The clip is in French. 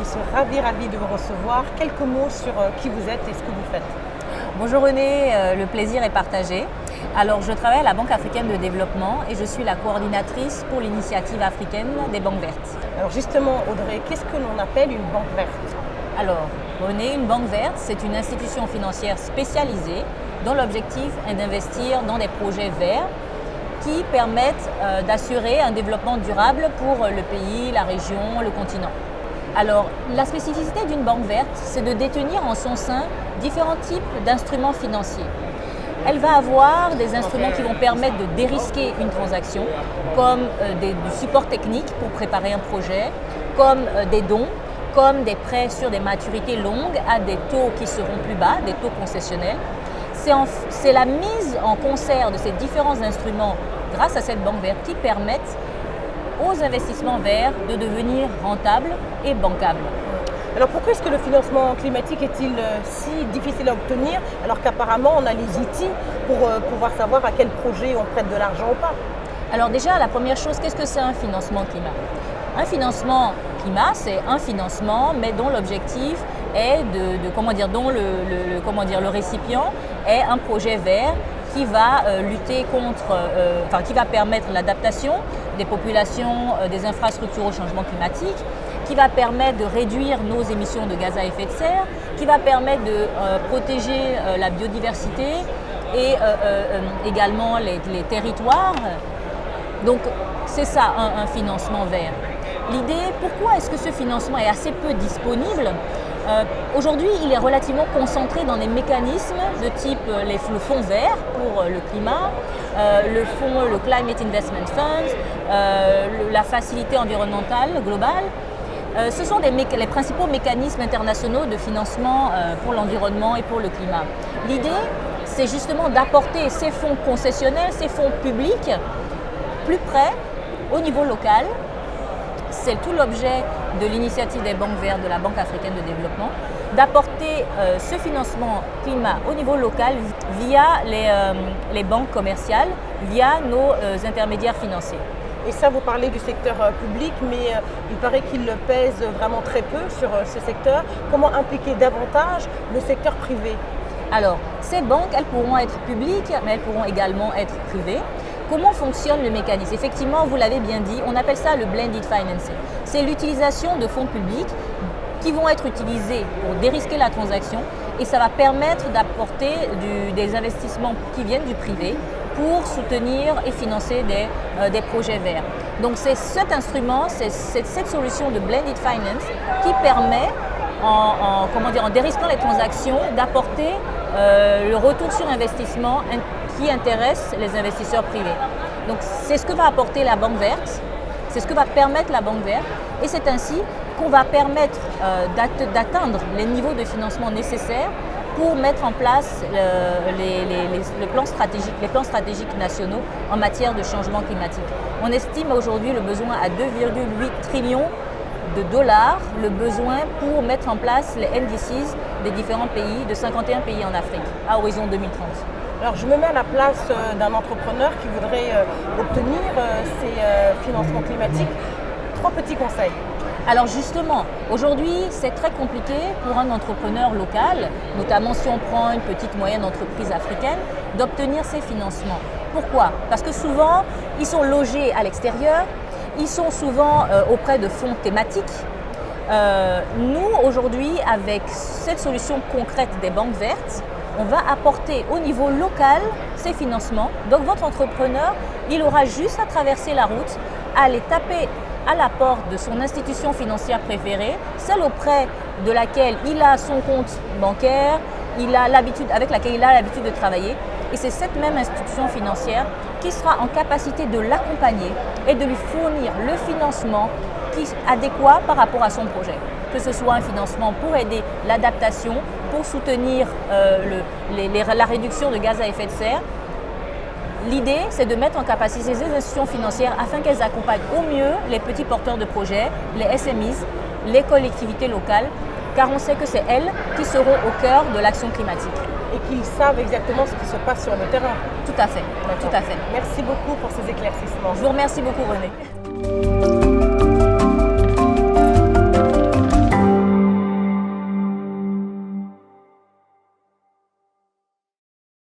je suis ravie de vous recevoir. Quelques mots sur qui vous êtes et ce que vous faites. Bonjour René, le plaisir est partagé. Alors je travaille à la Banque africaine de développement et je suis la coordinatrice pour l'initiative africaine des banques vertes. Alors justement Audrey, qu'est-ce que l'on appelle une banque verte? Alors René, une banque verte, c'est une institution financière spécialisée dont l'objectif est d'investir dans des projets verts qui permettent d'assurer un développement durable pour le pays, la région, le continent. Alors, la spécificité d'une banque verte, c'est de détenir en son sein différents types d'instruments financiers. Elle va avoir des instruments qui vont permettre de dérisquer une transaction, comme du support technique pour préparer un projet, comme des dons, comme des prêts sur des maturités longues à des taux qui seront plus bas, des taux concessionnels. C'est la mise en concert de ces différents instruments grâce à cette banque verte qui permettent aux investissements verts de devenir rentables et bancables. Alors pourquoi est-ce que le financement climatique est-il si difficile à obtenir alors qu'apparemment on a les outils pour pouvoir savoir à quel projet on prête de l'argent ou pas? Alors déjà, la première chose, qu'est-ce que c'est un financement climat? Un financement climat, c'est un financement mais dont l'objectif est le récipient est un projet vert qui va lutter qui va permettre l'adaptation des populations, des infrastructures au changement climatique, qui va permettre de réduire nos émissions de gaz à effet de serre, qui va permettre de protéger la biodiversité et également les territoires. Donc c'est ça un financement vert. L'idée, pourquoi est-ce que ce financement est assez peu disponible? Aujourd'hui, il est relativement concentré dans des mécanismes de type le fonds vert pour le climat, le Climate Investment Fund, la facilité environnementale globale. Ce sont les principaux mécanismes internationaux de financement pour l'environnement et pour le climat. L'idée, c'est justement d'apporter ces fonds concessionnels, ces fonds publics, plus près, au niveau local. C'est tout l'objet de l'initiative des banques vertes de la Banque africaine de développement, d'apporter ce financement climat au niveau local via les banques commerciales, via nos intermédiaires financiers. Et ça, vous parlez du secteur public, mais il paraît qu'il pèse vraiment très peu sur ce secteur. Comment impliquer davantage le secteur privé? Alors, ces banques, elles pourront être publiques, mais elles pourront également être privées. Comment fonctionne le mécanisme? Effectivement, vous l'avez bien dit, on appelle ça le blended financing. C'est l'utilisation de fonds publics qui vont être utilisés pour dérisquer la transaction et ça va permettre d'apporter des investissements qui viennent du privé pour soutenir et financer des projets verts. Donc c'est cet instrument, c'est cette solution de blended finance qui permet, en dérisquant les transactions, d'apporter le retour sur investissement qui intéresse les investisseurs privés. Donc c'est ce que va apporter la banque verte, c'est ce que va permettre la banque verte et c'est ainsi qu'on va permettre d'atteindre les niveaux de financement nécessaires pour mettre en place les plans stratégiques nationaux en matière de changement climatique. On estime aujourd'hui le besoin à 2,8 trillions de dollars, le besoin pour mettre en place les NDCs des différents pays, de 51 pays en Afrique, à horizon 2030. Alors je me mets à la place d'un entrepreneur qui voudrait obtenir ces financements climatiques. 3 petits conseils. Alors justement, aujourd'hui, c'est très compliqué pour un entrepreneur local, notamment si on prend une petite moyenne entreprise africaine, d'obtenir ces financements. Pourquoi? Parce que souvent, ils sont logés à l'extérieur, ils sont souvent auprès de fonds thématiques. Nous, aujourd'hui, avec cette solution concrète des banques vertes, on va apporter au niveau local ces financements. Donc votre entrepreneur, il aura juste à traverser la route, à aller taper à la porte de son institution financière préférée, celle auprès de laquelle il a son compte bancaire, avec laquelle il a l'habitude de travailler. Et c'est cette même institution financière qui sera en capacité de l'accompagner et de lui fournir le financement adéquat par rapport à son projet. Que ce soit un financement pour aider l'adaptation, pour soutenir la réduction de gaz à effet de serre. L'idée, c'est de mettre en capacité ces institutions financières afin qu'elles accompagnent au mieux les petits porteurs de projets, les SMEs, les collectivités locales, car on sait que c'est elles qui seront au cœur de l'action climatique. Et qu'ils savent exactement ce qui se passe sur le terrain. Tout à fait, tout à fait. Merci beaucoup pour ces éclaircissements. Je vous remercie beaucoup René.